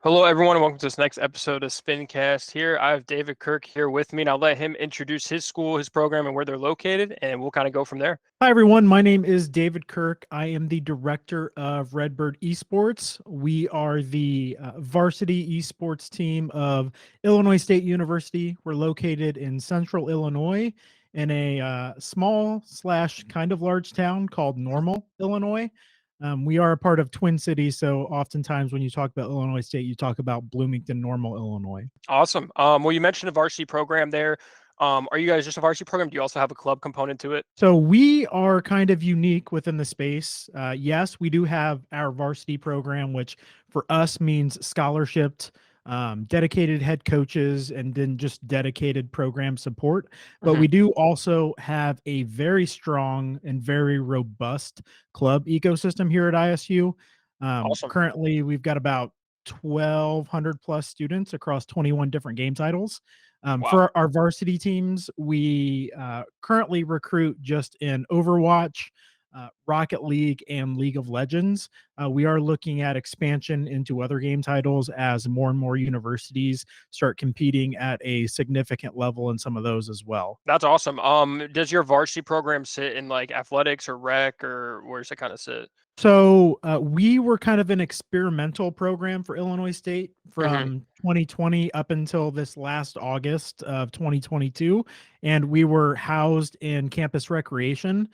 Hello, everyone, and welcome to this next episode of SPINcast. Here, I have David Kirk here with me, and I'll let him introduce his school, his program, and where they're located, and we'll kind of go from there. Hi, everyone. My name is David Kirk. I am the director of Redbird Esports. We are the varsity esports team of Illinois State University. We're located in central Illinois in a small slash kind of large town called Normal, Illinois. We are a part of Twin Cities, so oftentimes when you talk about Illinois State, you talk about Bloomington, Normal, Illinois. Awesome. Well, you mentioned a varsity program there. Are you guys just a varsity program? Do you also have a club component to it? So we are kind of unique within the space. Yes, we do have our varsity program, which for us means scholarship, dedicated head coaches, and then just dedicated program support. But we do also have a very strong and very robust club ecosystem here at ISU. Awesome. Currently, we've got about 1,200 plus students across 21 different game titles. Wow. For our varsity teams, we currently recruit just in Overwatch, Rocket League, and League of Legends. We are looking at expansion into other game titles as more and more universities start competing at a significant level in some of those as well. That's awesome. Does your varsity program sit in like athletics or rec, or where does it kind of sit? So we were kind of an experimental program for Illinois State from 2020 up until this last August of 2022. And we were housed in campus recreation,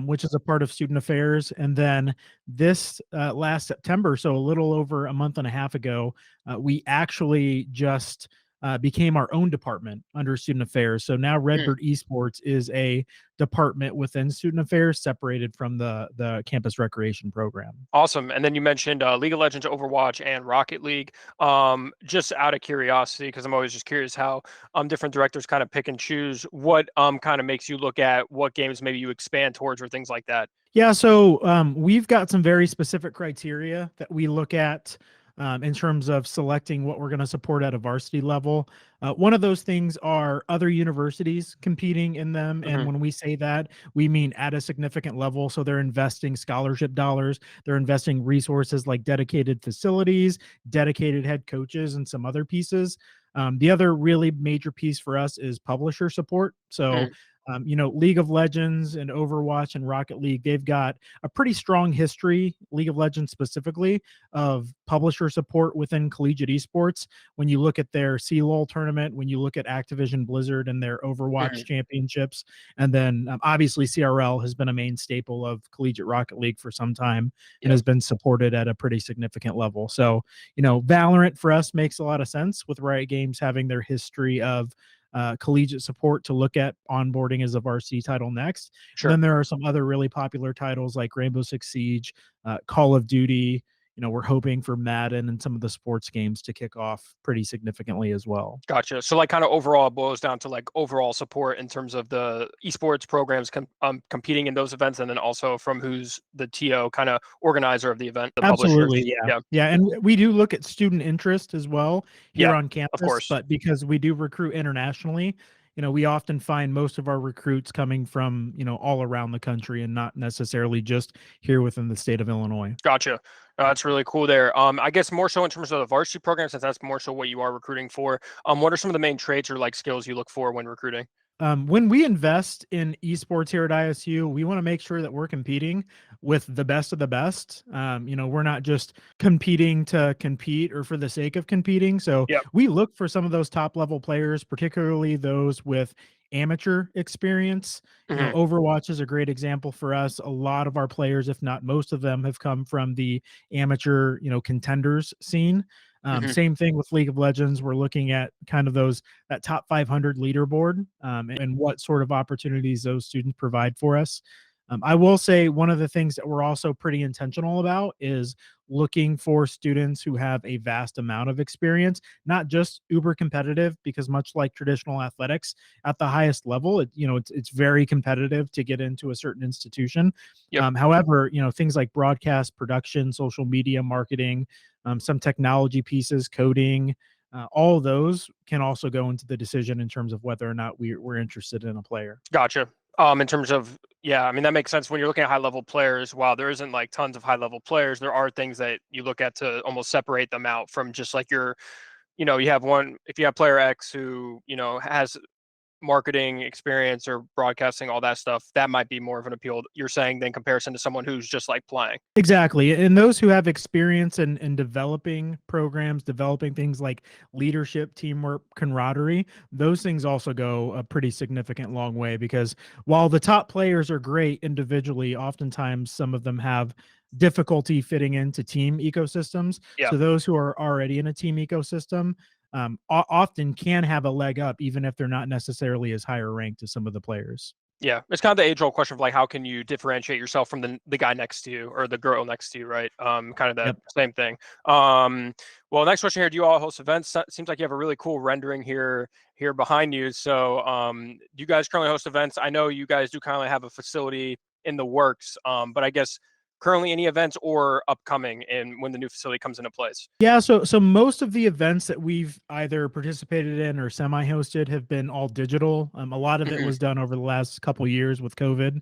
which is a part of student affairs. And then this last September, so a little over a month and a half ago, we actually just became our own department under student affairs. So now Redbird Esports is a department within student affairs separated from the campus recreation program. Awesome. And then you mentioned League of Legends, Overwatch, and Rocket League. Just out of curiosity, because I'm always just curious how different directors kind of pick and choose what kind of makes you look at what games maybe you expand towards or things like that. Yeah, so we've got some very specific criteria that we look at in terms of selecting what we're going to support at a varsity level. One of those things are other universities competing in them. And when we say that, we mean at a significant level. So they're investing scholarship dollars, they're investing resources like dedicated facilities, dedicated head coaches, and some other pieces. The other really major piece for us is publisher support. So League of Legends and Overwatch and Rocket League, they've got a pretty strong history, League of Legends specifically, of publisher support within collegiate esports. When you look at their CLOL tournament, when you look at Activision Blizzard and their Overwatch championships, and then obviously CRL has been a main staple of collegiate Rocket League for some time and has been supported at a pretty significant level. So, Valorant for us makes a lot of sense with Riot Games having their history of collegiate support to look at onboarding as a varsity title next. Sure. And then there are some other really popular titles like Rainbow Six Siege, Call of Duty. We're hoping for Madden and some of the sports games to kick off pretty significantly as well. Gotcha. So like kind of overall it boils down to like overall support in terms of the esports programs competing in those events, and then also from who's the TO kind of organizer of the event. The Absolutely. Yeah. And we do look at student interest as well here on campus, of course. But because we do recruit internationally, we often find most of our recruits coming from, all around the country and not necessarily just here within the state of Illinois. Gotcha. That's really cool there. I guess more so in terms of the varsity program, since that's more so what you are recruiting for. What are some of the main traits or like skills you look for when recruiting? When we invest in esports here at ISU, we want to make sure that we're competing with the best of the best. We're not just competing to compete or for the sake of competing. So we look for some of those top level players, particularly those with amateur experience. Overwatch is a great example for us. A lot of our players, if not most of them, have come from the amateur, contenders scene. Same thing with League of Legends. We're looking at kind of that top 500 leaderboard and what sort of opportunities those students provide for us. I will say one of the things that we're also pretty intentional about is looking for students who have a vast amount of experience, not just uber competitive, because much like traditional athletics at the highest level, it's very competitive to get into a certain institution. However, things like broadcast production, social media marketing, some technology pieces, coding, all of those can also go into the decision in terms of whether or not we're interested in a player. Gotcha. In terms of, yeah, I mean that makes sense when you're looking at high level players. While there isn't like tons of high level players, there are things that you look at to almost separate them out from just like your, you have one, if you have player X who, has marketing experience or broadcasting, all that stuff, that might be more of an appeal, you're saying, than comparison to someone who's just like playing. Exactly. And those who have experience in developing programs, developing things like leadership, teamwork, camaraderie, those things also go a pretty significant long way because while the top players are great individually, oftentimes some of them have difficulty fitting into team ecosystems. Yeah. So those who are already in a team ecosystem often can have a leg up, even if they're not necessarily as higher ranked as some of the players. Yeah, it's kind of the age-old question of like, how can you differentiate yourself from the guy next to you or the girl next to you, right? Kind of that Yep. same thing. Well, next question here: do you all host events? Seems like you have a really cool rendering here behind you. So, do you guys currently host events? I know you guys do kind of have a facility in the works, but I guess currently any events or upcoming, and when the new facility comes into place. Yeah, so most of the events that we've either participated in or semi-hosted have been all digital. A lot of it Mhm. was done over the last couple years with COVID.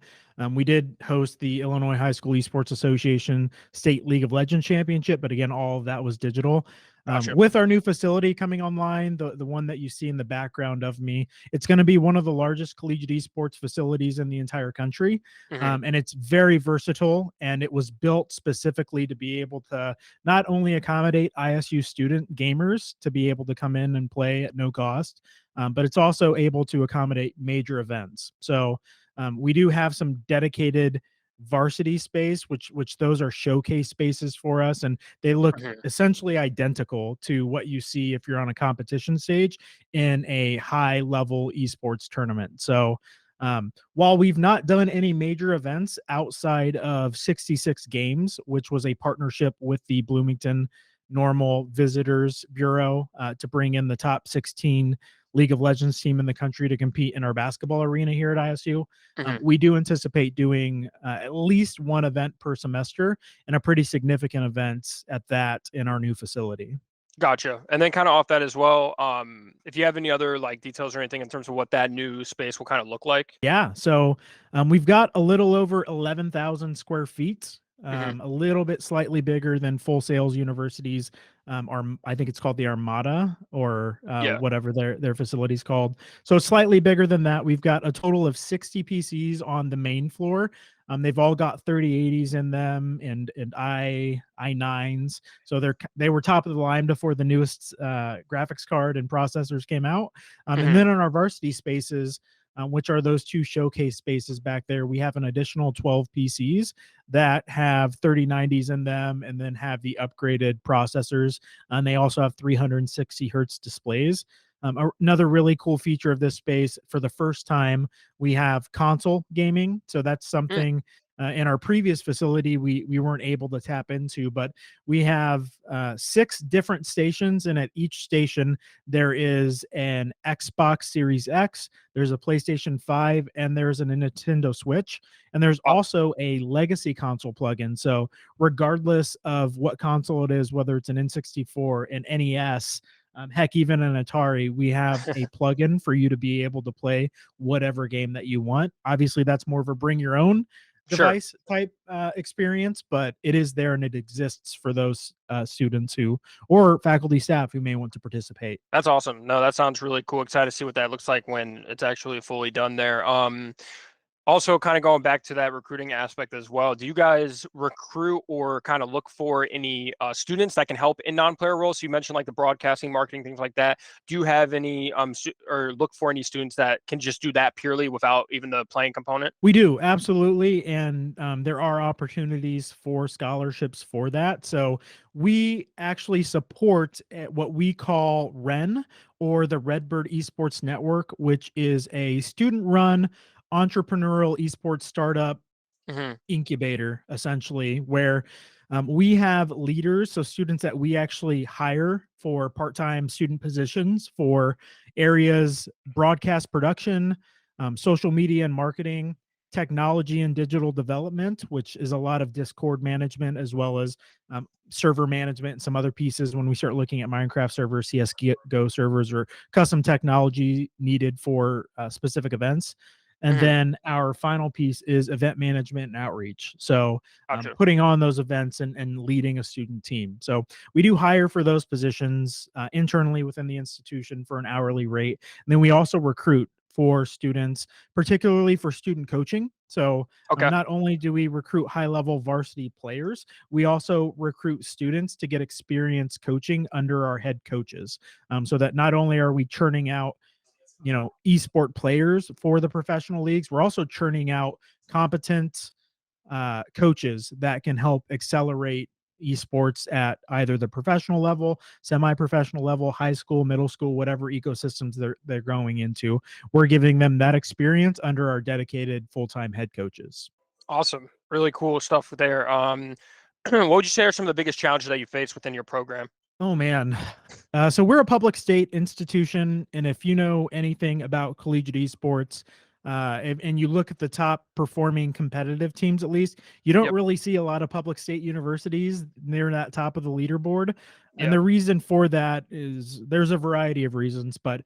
We did host the Illinois High School Esports Association State League of Legends Championship, but again, all of that was digital. Gotcha. With our new facility coming online, the one that you see in the background of me, it's going to be one of the largest collegiate esports facilities in the entire country. Hmm. And it's very versatile, and it was built specifically to be able to not only accommodate ISU student gamers to be able to come in and play at no cost, but it's also able to accommodate major events. So we do have some dedicated varsity space, which those are showcase spaces for us, and they look Hmm. essentially identical to what you see if you're on a competition stage in a high level esports tournament. So while we've not done any major events outside of 66 Games, which was a partnership with the Bloomington Normal Visitors Bureau to bring in the top 16 League of Legends team in the country to compete in our basketball arena here at ISU, Hmm. we do anticipate doing at least one event per semester and a pretty significant event at that in our new facility. Gotcha. And then kind of off that as well, if you have any other like details or anything in terms of what that new space will kind of look like. Yeah. So we've got a little over 11,000 square feet, Hmm. a little bit slightly bigger than Full Sails University's. I think it's called the Armada or Yeah. whatever their facility's called. So it's slightly bigger than that. We've got a total of 60 PCs on the main floor. They've all got 3080s in them and i9s. So they were top of the line before the newest graphics card and processors came out. And Hmm. then in our varsity spaces, which are those two showcase spaces back there, we have an additional 12 PCs that have 3090s in them and then have the upgraded processors. And they also have 360 hertz displays. Another really cool feature of this space, for the first time, we have console gaming. So that's something in our previous facility we weren't able to tap into, but we have 6 different stations, and at each station there is an Xbox Series X, there's a PlayStation 5, and there's a Nintendo Switch, and there's also a legacy console plugin. So regardless of what console it is, whether it's an N64, an NES, heck, even an Atari, we have a plugin for you to be able to play whatever game that you want. Obviously, that's more of a bring your own Sure. device type experience, but it is there and it exists for those students who or faculty staff who may want to participate. That's awesome. No, that sounds really cool. Excited to see what that looks like when it's actually fully done there. Also, kind of going back to that recruiting aspect as well, do you guys recruit or kind of look for any students that can help in non-player roles? So you mentioned like the broadcasting, marketing, things like that. Do you have any or look for any students that can just do that purely without even the playing component? We do, absolutely. And there are opportunities for scholarships for that. So we actually support what we call REN, or the Redbird Esports Network, which is a student run entrepreneurial esports startup Hmm. incubator, essentially, where we have leaders, so students that we actually hire for part-time student positions for areas broadcast production, social media and marketing, technology and digital development, which is a lot of Discord management, as well as server management and some other pieces when we start looking at Minecraft servers, CSGO servers, or custom technology needed for specific events. And then our final piece is event management and outreach. So Gotcha. putting on those events and leading a student team. So we do hire for those positions internally within the institution for an hourly rate. And then we also recruit for students, particularly for student coaching. So Okay. not only do we recruit high level varsity players, we also recruit students to get experience coaching under our head coaches, so that not only are we churning out esport players for the professional leagues, we're also churning out competent coaches that can help accelerate esports at either the professional level, semi-professional level, high school, middle school, whatever ecosystems they're going into. We're giving them that experience under our dedicated full-time head coaches. Awesome. Really cool stuff there. What would you say are some of the biggest challenges that you face within your program? Oh man. So we're a public state institution, and if you know anything about collegiate esports, and you look at the top performing competitive teams, at least, you don't Yep. really see a lot of public state universities near that top of the leaderboard. And Yeah. the reason for that is there's a variety of reasons, but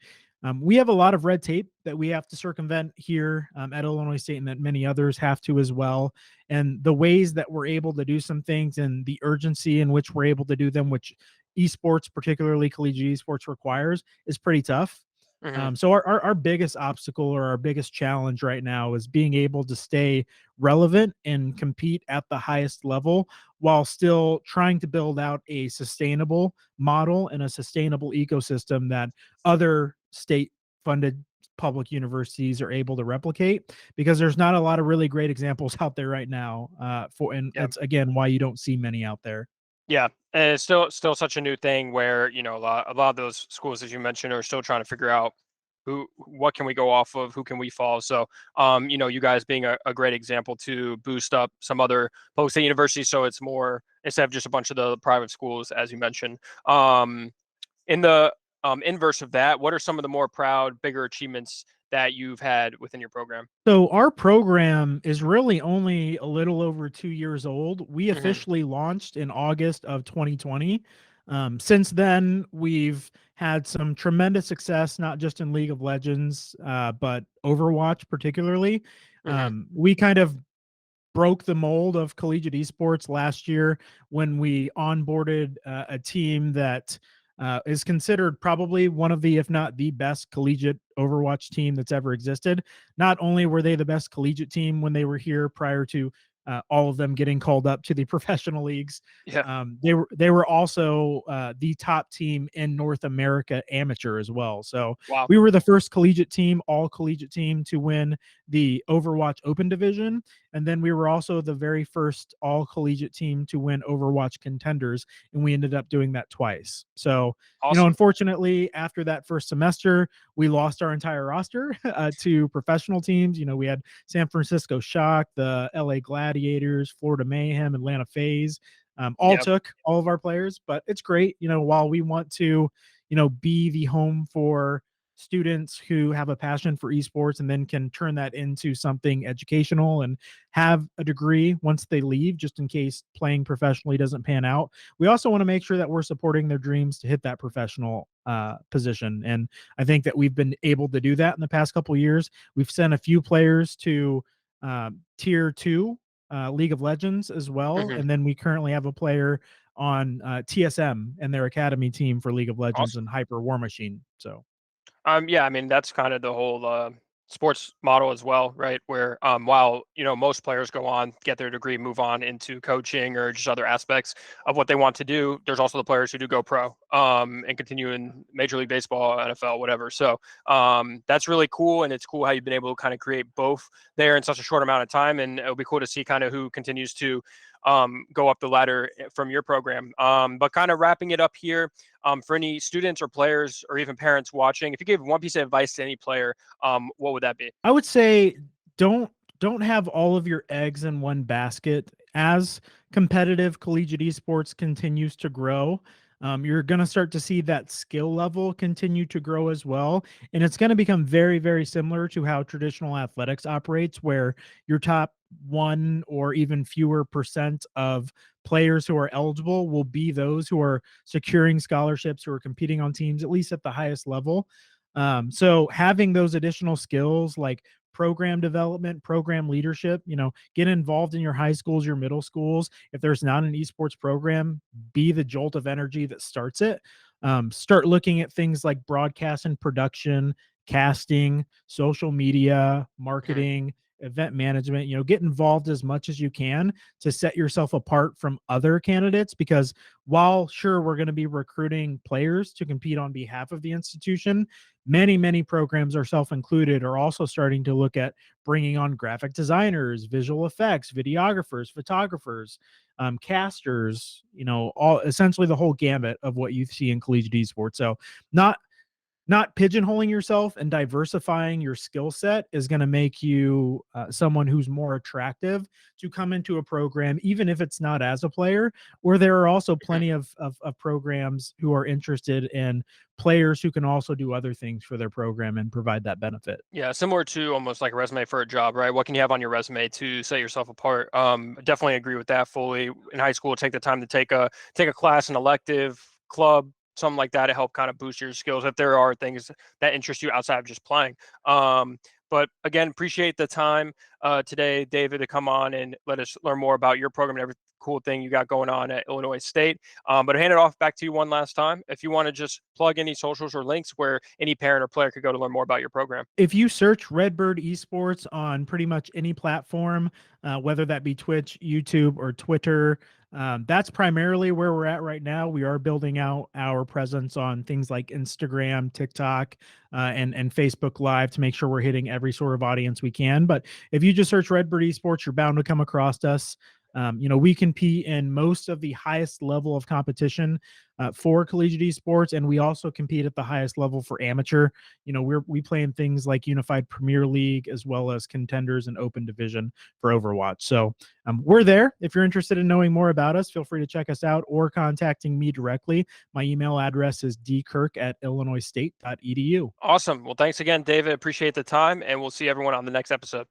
we have a lot of red tape that we have to circumvent here at Illinois State, and that many others have to as well. And the ways that we're able to do some things and the urgency in which we're able to do them, which esports, particularly collegiate esports, requires, is pretty tough. Hmm. So our biggest obstacle or our biggest challenge right now is being able to stay relevant and compete at the highest level while still trying to build out a sustainable model and a sustainable ecosystem that other state funded public universities are able to replicate, because there's not a lot of really great examples out there right now, and Yeah. it's again why you don't see many out there. Yeah. And it's still such a new thing where, a lot of those schools, as you mentioned, are still trying to figure out what can we go off of, who can we follow. So, you guys being a great example to boost up some other public state universities. So it's more, instead of just a bunch of the private schools, as you mentioned. In the inverse of that, what are some of the more proud, bigger achievements that you've had within your program? So our program is really only a little over 2 years old. We Hmm. officially launched in August of 2020. Since then, we've had some tremendous success, not just in League of Legends, but Overwatch particularly. Hmm. We kind of broke the mold of collegiate esports last year when we onboarded a team that is considered probably one of the, if not the best collegiate Overwatch team that's ever existed. Not only were they the best collegiate team when they were here prior to all of them getting called up to the professional leagues, Yeah. they were also the top team in North America amateur as well. So Wow. we were the first collegiate team, all collegiate team, to win the Overwatch Open division, and then we were also the very first all collegiate team to win Overwatch Contenders, and we ended up doing that twice. So, Awesome. unfortunately, after that first semester, we lost our entire roster to professional teams. We had San Francisco Shock, the LA Gladiators, Florida Mayhem, Atlanta FaZe. All Yeah. took all of our players, but it's great. While we want to, be the home for students who have a passion for esports and then can turn that into something educational and have a degree once they leave, just in case playing professionally doesn't pan out. We also want to make sure that we're supporting their dreams to hit that professional position. And I think that we've been able to do that in the past couple of years. We've sent a few players to tier 2 League of Legends as well. Hmm. And then we currently have a player on TSM and their academy team for League of Legends Awesome. and Hyper War Machine. So Yeah, I mean, that's kind of the whole sports model as well, right? Where while most players go on, get their degree, move on into coaching or just other aspects of what they want to do, there's also the players who do go pro and continue in Major League Baseball, NFL, whatever. So that's really cool, and it's cool how you've been able to kind of create both there in such a short amount of time, and it'll be cool to see kind of who continues to go up the ladder from your program. But kind of wrapping it up here, for any students or players or even parents watching, if you gave one piece of advice to any player, what would that be? I would say don't have all of your eggs in one basket. As competitive collegiate esports continues to grow, you're going to start to see that skill level continue to grow as well. And it's going to become very, very similar to how traditional athletics operates, where your top 1 or even fewer percent of players who are eligible will be those who are securing scholarships, who are competing on teams, at least at the highest level. So having those additional skills like program development, program leadership. Get involved in your high schools, your middle schools. If there's not an esports program, be the jolt of energy that starts it. Start looking at things like broadcast and production, casting, social media, Mhm. marketing, event management. Get involved as much as you can to set yourself apart from other candidates, because while sure we're going to be recruiting players to compete on behalf of the institution, many programs, ourselves included, are also starting to look at bringing on graphic designers, visual effects, videographers, photographers, casters, all essentially the whole gamut of what you see in collegiate esports. So not not pigeonholing yourself and diversifying your skill set is going to make you someone who's more attractive to come into a program, even if it's not as a player. Or there are also Mhm. plenty of programs who are interested in players who can also do other things for their program and provide that benefit. Yeah, similar to almost like a resume for a job, right? What can you have on your resume to set yourself apart? Definitely agree with that fully. In high school, take the time to take a class, an elective, club, something like that to help kind of boost your skills if there are things that interest you outside of just playing. But again, appreciate the time today, David, to come on and let us learn more about your program and every cool thing you got going on at Illinois State. But I hand it off back to you one last time. If you want to just plug any socials or links where any parent or player could go to learn more about your program. If you search Redbird Esports on pretty much any platform, whether that be Twitch, YouTube, or Twitter, that's primarily where we're at right now. We are building out our presence on things like Instagram, TikTok, and Facebook Live to make sure we're hitting every sort of audience we can. But if you just search Redbird Esports, you're bound to come across us. We compete in most of the highest level of competition for collegiate esports, and we also compete at the highest level for amateur. We play in things like Unified Premier League as well as contenders and open division for Overwatch. So we're there. If you're interested in knowing more about us, feel free to check us out or contacting me directly. My email address is dkirk@illinoisstate.edu. Awesome. Well, thanks again, David. Appreciate the time, and we'll see everyone on the next episode.